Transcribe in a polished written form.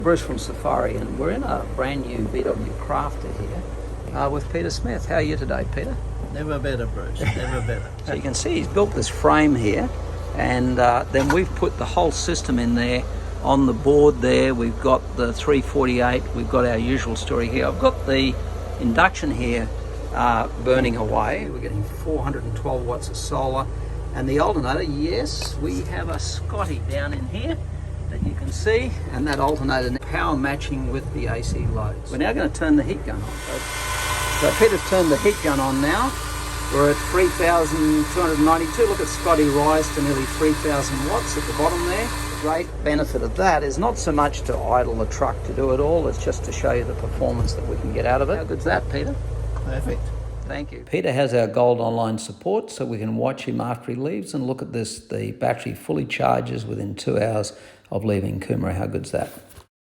Bruce from Safiery, and we're in a brand new VW Crafter here with Peter Smith. How are you today, Peter? Never better, Bruce, never better. So you can see he's built this frame here, and then we've put the whole system in there. On the board there, we've got the 348, we've got our usual story here. I've got the induction here burning away. We're getting 412 watts of solar. And the alternator, yes, we have a Scotty down in here that you can see, and that alternator power matching with the AC loads. We're now going to turn the heat gun on. So Peter's turned the heat gun on now. We're at 3,292. Look at Scotty rise to nearly 3,000 watts at the bottom there. The great benefit of that is not so much to idle the truck to do it all, it's just to show you the performance that we can get out of it. How good's that, Peter? Perfect. Thank you. Peter has our gold online support, so we can watch him after he leaves, and look at this, the battery fully charges within 2 hours of leaving Coomera. How good's that?